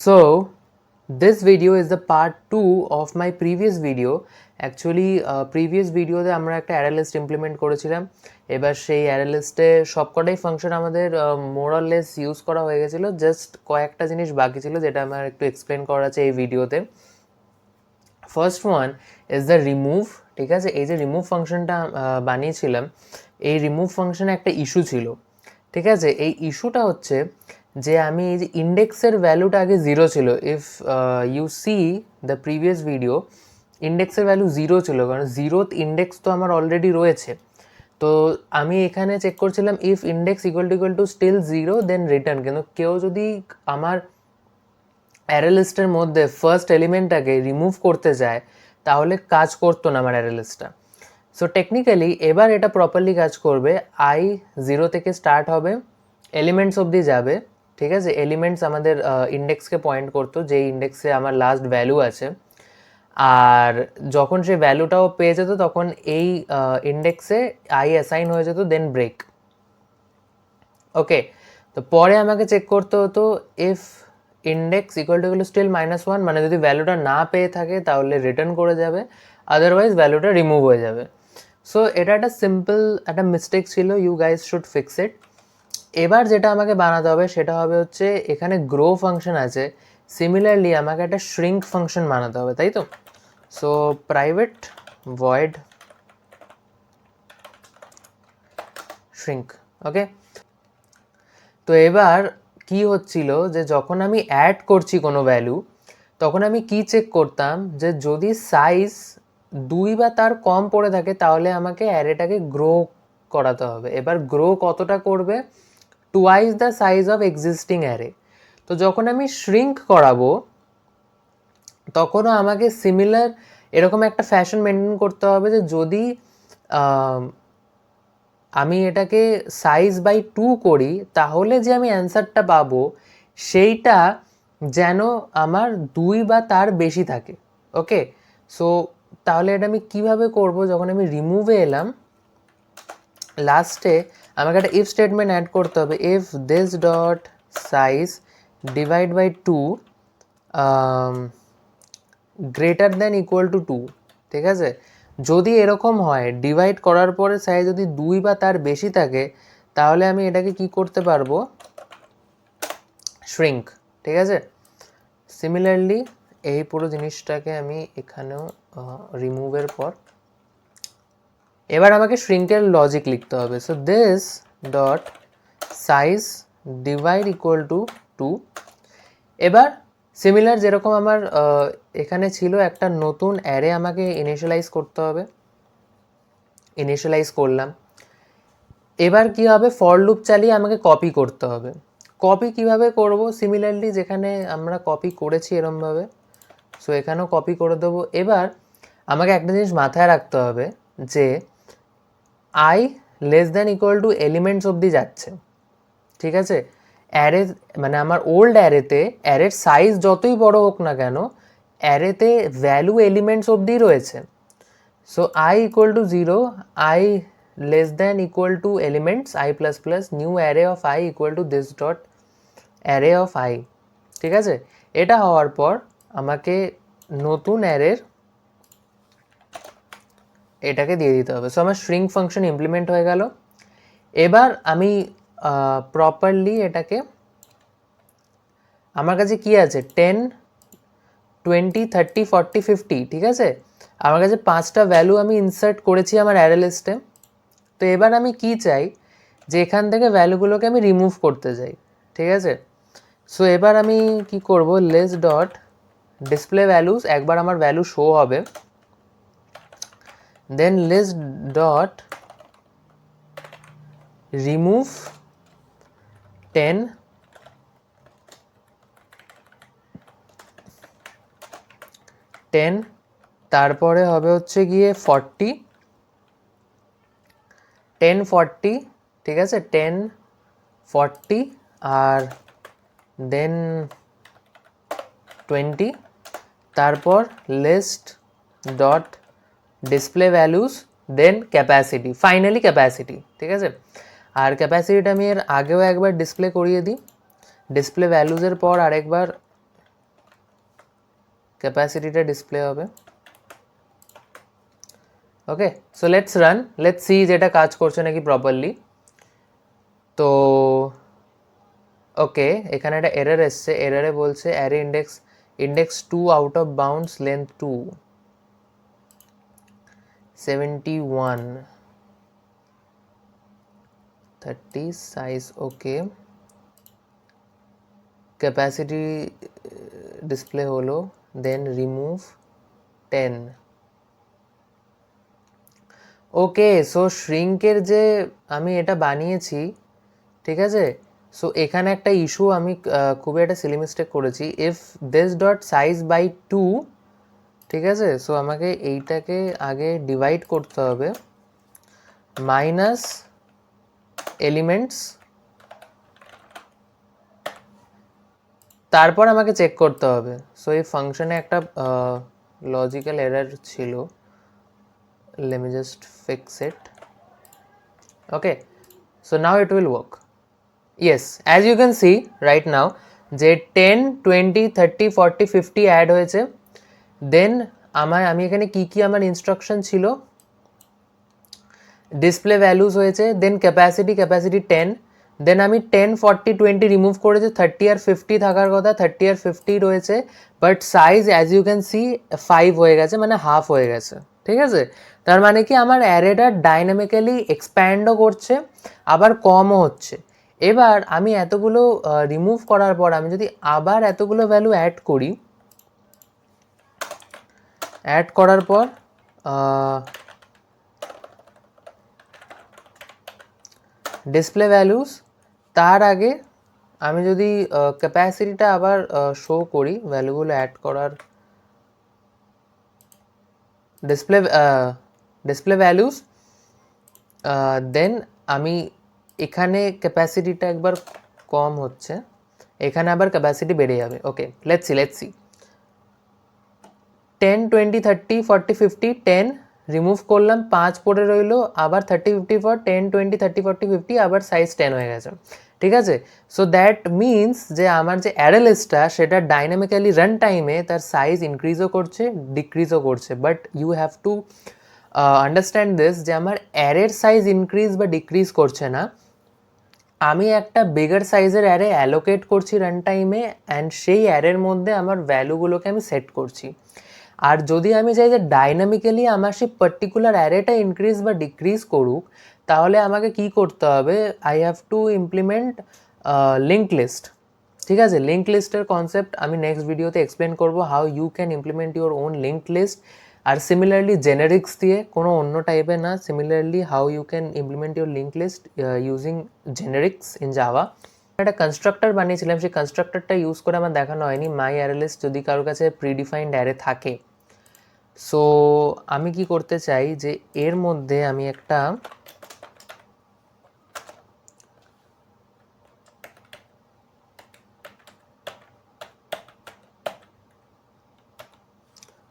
So this video is the part 2 of my previous video. Actually previous ভিডিওতে আমরা একটা array list implement করেছিলাম। এবার সেই অ্যারে লিস্টে সবকটাই ফাংশন আমাদের মোর অর লেস ইউজ করা হয়ে গেছিলো, জাস্ট কয়েকটা জিনিস বাকি ছিল যেটা আমার একটু এক্সপ্লেন করা আছে এই ভিডিওতে। First one is the remove. ঠিক আছে, এই যে রিমুভ ফাংশনটা বানিয়েছিলাম, এই রিমুভ ফাংশনে একটা ইস্যু ছিল। ঠিক আছে, এই ইস্যুটা হচ্ছে যে আমি এই যে ইন্ডেক্সের ভ্যালুটা আগে জিরো ছিল। If you see the previous video, ইন্ডেক্সের ভ্যালু জিরো ছিল, কারণ জিরোথ ইন্ডেক্স তো আমার অলরেডি রয়েছে। তো আমি এখানে চেক করছিলাম if index equal to still zero then return. কিন্তু কেউ যদি আমার অ্যারে লিস্টের মধ্যে ফার্স্ট এলিমেন্টটাকে রিমুভ করতে যায় তাহলে কাজ করতো না আমার অ্যারে লিস্টটা। সো টেকনিক্যালি এবার এটা প্রপারলি কাজ করবে। আই জিরো থেকে স্টার্ট হবে, এলিমেন্টস অবধি যাবে। ঠিক আছে, এলিমেন্টস আমাদের ইন্ডেক্সকে পয়েন্ট করতো, যে ইন্ডেক্সে আমার লাস্ট ভ্যালু আছে। আর যখন সেই ভ্যালুটাও পেয়ে যেত তখন এই ইন্ডেক্সে আই অ্যাসাইন হয়ে যেত, দেন ব্রেক। ওকে, তো পরে আমাকে চেক করতে হতো if index equal to still -1, মানে যদি ভ্যালুটা না পেয়ে থাকে তাহলে রিটার্ন করে যাবে, আদারওয়াইজ ভ্যালুটা রিমুভ হয়ে যাবে। সো এটা একটা সিম্পল একটা মিস্টেক ছিল, you guys should fix it. এবার যেটা আমাকে বানাতে হবে সেটা হবে হচ্ছে, এখানে গ্রো ফাংশন আছে, সিমিলারলি আমাকে একটা শ্রিঙ্ক ফাংশন বানাতে হবে, তাই তো? So private void shrink. Okay, তো এবার কি হচ্ছিল যে যখন আমি অ্যাড করছি কোনো ভ্যালু, তখন আমি কি চেক করতাম যে যদি সাইজ 2 বা তার কম পড়ে থাকে তাহলে আমাকে অ্যারেটাকে গ্রো করাতে হবে। এবার গ্রো কতটা করবে? Twice the size of existing array. তো যখন আমি শ্রিঙ্ক করাবো তখনও আমাকে সিমিলার এরকম একটা ফ্যাশন মেনটেন করতে হবে যে যদি আমি এটাকে সাইজ বাই 2 করি তাহলে যে আমি অ্যান্সারটা পাবো সেইটা যেন আমার 2 বা তার বেশি থাকে। ওকে, সো তাহলে এটা আমি কিভাবে করব? যখন আমি রিমুভে এলাম, লাস্টে আমাকে একটা ইফ স্টেটমেন্ট অ্যাড করতে হবে। If this dot size divide by 2 greater than equal to 2। ঠিক আছে, যদি এরকম হয় ডিভাইড করার পরে সাইজ যদি 2 বা তার বেশি থাকে তাহলে আমি এটাকে কি করতে পারবো? শ্রিঙ্ক। ঠিক আছে, সিমিলারলি এই পুরো জিনিসটাকে আমি এখানেও রিমুভের পর এবার আমাকে শ্রিঙ্কের লজিক লিখতে হবে। So this dot size divide equal to 2। এবার সিমিলার যেরকম আমার এখানে ছিল একটা নতুন অ্যারে আমাকে ইনিশিয়ালাইজ করতে হবে, ইনিশিয়ালাইজ করলাম। এবার কি হবে? ফর লুপ চালিয়ে আমাকে কপি করতে হবে। কপি কিভাবে করব? সিমিলারলি যেখানে আমরা কপি করেছি এরমভাবে, সো এখানেও কপি করে দেবো। এবার আমাকে একটা জিনিস মাথায় রাখতে হবে যে I less than equal two elements অবধি যাচ্ছে। ঠিক আছে, অ্যারে মানে আমার ওল্ড অ্যারেতে অ্যারের সাইজ যতই বড় হোক না কেন, অ্যারেতে ভ্যালু এলিমেন্টস অবধি রয়েছে। So I equal to 0, I less than equal two elements I plus plus new array of I equal to this dot array of I. ঠিক আছে, এটা হওয়ার পর আমাকে নতুন অ্যারের এটাকে দিয়ে দিতে হবে। সো আমার শ্রিঙ্ক ফাংশন ইমপ্লিমেন্ট হয়ে গেল। এবার আমি প্রপারলি এটাকে, আমার কাছে কি আছে 10, 20, 30, 40, 50। ঠিক আছে, আমার কাছে 5টা ভ্যালু আমি ইনসার্ট করেছি আমার অ্যারে লিস্টে। তো এবার আমি কি চাই যে এখান থেকে ভ্যালুগুলোকে আমি রিমুভ করতে চাই। ঠিক আছে, সো এবার আমি কি করব? লেস ডট ডিসপ্লে ভ্যালুস, একবার আমার ভ্যালু শো হবে, দেন লেস ডট রিমুভ 10, তারপরে হবে হচ্ছে গিয়ে 40, 10, 40। ঠিক আছে, 10, 40 আর দেন 20, তারপর লিস্ট ডট ডিসপ্লে ভ্যালুস, দেন ক্যাপাসিটি, ফাইনালি ক্যাপাসিটি। ঠিক আছে, আর ক্যাপাসিটিটা আমি এর আগেও একবার ডিসপ্লে করিয়ে দিই। ডিসপ্লে ভ্যালুসের পর আরেকবার ক্যাপাসিটিটা ডিসপ্লে হবে। Okay, so let's run, let's see যেটা কাজ করছে নাকি প্রপারলি। তো ওকে, এখানে একটা এরর এসছে, এররে বলছে array index 2 out of bounds length 2 71 30 size. Okay, capacity display হলো, দেন রিমুভ 10। ওকে, সো শ্রিঙ্কের যে আমি এটা বানিয়েছি, ঠিক আছে, সো এখানে একটা ইস্যু আমি খুবই একটা সিলি মিস্টেক করেছি। If this dot size by 2, ঠিক আছে, সো আমাকে এইটাকে আগে ডিভাইড করতে হবে মাইনাস এলিমেন্টস, তারপর আমাকে চেক করতে হবে। সো এই ফাংশনে একটা লজিক্যাল এরর ছিল, let me just fix it. Okay, so now it will work. Yes, as you can see right now যে 10 20 30 40 50 অ্যাড হয়েছে। দেন আমি এখানে কি কি আমার ইনস্ট্রাকশন ছিল, ডিসপ্লে ভ্যালুজ হয়েছে, দেন ক্যাপাসিটি 10, দেন আমি 10 40 20 রিমুভ করেছি, 30 আর 50 থাকার কথা, 30 আর 50 রয়েছে, but size as you can see 5 হয়ে গেছে, মানে হাফ হয়ে গেছে। ঠিক আছে, তার মানে কি আমার অ্যারেটা ডাইনামিক্যালি এক্সপ্যান্ডও করছে আবার কমও হচ্ছে। এবার আমি এতগুলো রিমুভ করার পর আমি যদি আবার এতগুলো ভ্যালু অ্যাড করি, অ্যাড করার পর ডিসপ্লে ভ্যালুস, তার আগে আমি যদি ক্যাপাসিটিটা আবার শো করি, ভ্যালুগুলো অ্যাড করার ডিসপ্লে ভ্যালুস, দেন আমি এখানে ক্যাপাসিটিটা একবার কম হচ্ছে, এখানে আবার ক্যাপাসিটি বেড়ে যাবে। ওকে, লেটস সি 10 20 30 40 50 10 রিমুভ করলাম, 5 পড়ে রইলো, আবার 30 50 পর 10 20 30 40 50 আবার সাইজ 10 হয়ে গেছে। ঠিক আছে, সো দ্যাট মিনস যে আমার যে অ্যারে লিস্টটা সেটা ডাইনামিক্যালি রান টাইমে তার সাইজ ইনক্রিজও করছে ডিক্রিজও করছে, but you have to understand this যে আমার অ্যারের সাইজ ইনক্রিজ বা ডিক্রিজ করছে না, আমি একটা বিগার সাইজের অ্যারে অ্যালোকেট করছি রান টাইমে, অ্যান্ড সেই অ্যারের মধ্যে আমার ভ্যালুগুলোকে আমি সেট করছি। আর যদি আমি চাই যে ডাইনামিক্যালি আমার সেই পার্টিকুলার অ্যারেটা ইনক্রিজ বা ডিক্রিজ করুক, তাহলে আমাকে কি করতে হবে, I have to implement link list. ঠিক আছে, লিঙ্ক লিস্টের কনসেপ্ট আমি নেক্সট ভিডিওতে এক্সপ্লেন করবো, how you can implement your own link list. আর সিমিলারলি জেনারিক্স দিয়ে, কোনো অন্য টাইপের না, similarly how you can implement your link list using generics in Java. একটা কনস্ট্রাক্টর বানিয়েছিলাম, সেই কনস্ট্রাক্টরটা ইউজ করে আমার দেখানো হয়নি মাই অ্যারে লিস্ট যদি কারোর কাছে প্রিডিফাইন্ড অ্যারে থাকে। সো আমি কি করতে চাই যে এর মধ্যে আমি একটা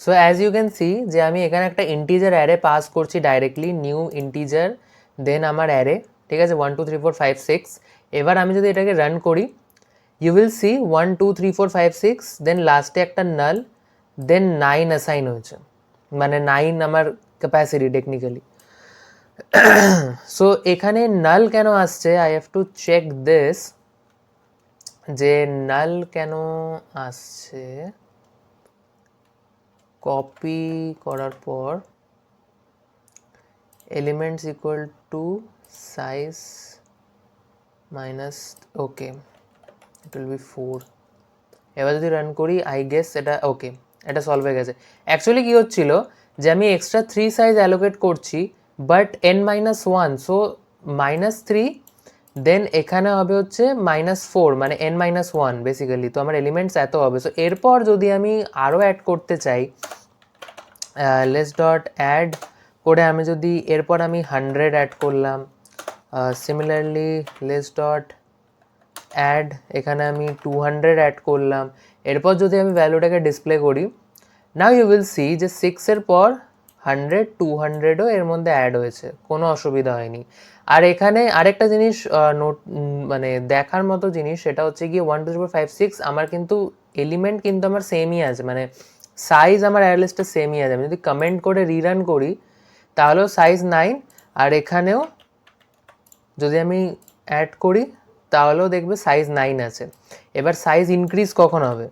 so as you can see যে আমি এখানে একটা ইন্টিজার অ্যারে পাস করছি ডাইরেক্টলি, নিউ ইন্টিজার, দেন আমার অ্যারে, ঠিক আছে, 1 2 3 4 5 6। এবার আমি যদি এটাকে রান করি, ইউ উইল সি 1 2 3 4 5 6, দেন লাস্টে একটা নাল, দেন 9 অ্যাসাইন হয়েছে, মানে 9 আমার ক্যাপাসিটি টেকনিক্যালি। সো এখানে নাল কেন আসছে, I have to check this যে নাল কেন আসছে। কপি করার পর elements equal to size minus, okay it will be 4। এবার যদি রান করি, আই গেস এটা ওকে, এটা সলভ হয়ে গেছে। অ্যাকচুয়ালি কী হচ্ছিল যে আমি এক্সট্রা 3 সাইজ অ্যালোকেট করছি, বাট n-1, সো -3, দেন এখানে হবে হচ্ছে -4, মানে n-1 বেসিক্যালি। তো আমার এলিমেন্টস এত হবে। সো এরপর যদি আমি আরও অ্যাড করতে চাই, লেস ডট অ্যাড করে আমি যদি এরপর আমি 100 অ্যাড করলাম, সিমিলারলি লেস ডট অ্যাড এখানে আমি 200 অ্যাড করলাম, এরপর যদি আমি ভ্যালুটাকে ডিসপ্লে করি, নাও ইউ উইল সি যে 6-এর পর 100 200ও এর মধ্যে অ্যাড হয়েছে, কোনো অসুবিধা হয়নি। আর এখানে আরেকটা জিনিস নোট, মানে দেখার মতো জিনিস, সেটা হচ্ছে গিয়ে 1 2 3 4 5 6 আমার কিন্তু এলিমেন্ট কিন্তু আমার সেমই আছে, মানে সাইজ আমার অ্যারে লিস্টে সেমই আছে, আমি যদি কমেন্ট করে রিরান করি তাহলেও সাইজ 9, আর এখানেও যদি আমি অ্যাড করি তাহলেও দেখবে সাইজ 9 আছে। এবার সাইজ ইনক্রিজ কখন হবে?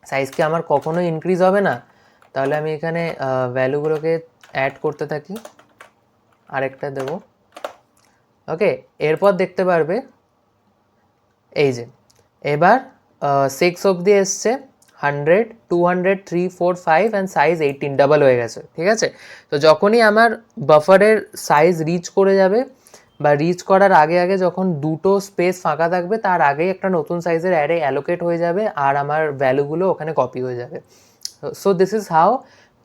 সাইজ কি আমার কখনো ইনক্রিজ হবে না? তাহলে আমি এখানে ভ্যালুগুলোকে অ্যাড করতে থাকি, আরেকটা দেবো। ওকে, এরপর দেখতে পারবে এই যে এবার 6 অবধি এসছে, 100, 200, 3, 4, 5 অ্যান্ড সাইজ 18 ডাবল হয়ে গেছে। ঠিক আছে, তো যখনই আমার বাফারের সাইজ রিচ করে যাবে বা রিচ করার আগে আগে যখন দুটো স্পেস ফাঁকা থাকবে তার আগেই একটা নতুন সাইজের অ্যারে অ্যালোকেট হয়ে যাবে আর আমার ভ্যালুগুলো ওখানে কপি হয়ে যাবে। So this is how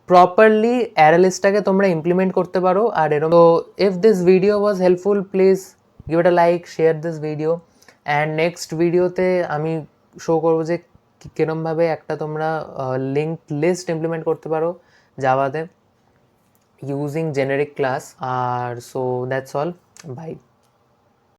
properly array লিস্টটাকে তোমরা ইমপ্লিমেন্ট করতে পারো। আর এরকম, তো if this video was helpful please give it a like, share this video, and next ভিডিওতে আমি শো করবো যে কিরমভাবে একটা তোমরা লিঙ্কড লিস্ট ইমপ্লিমেন্ট করতে পারো জাভাতে ইউজিং জেনারিক ক্লাস। আর সো দ্যাটস অল, বাই।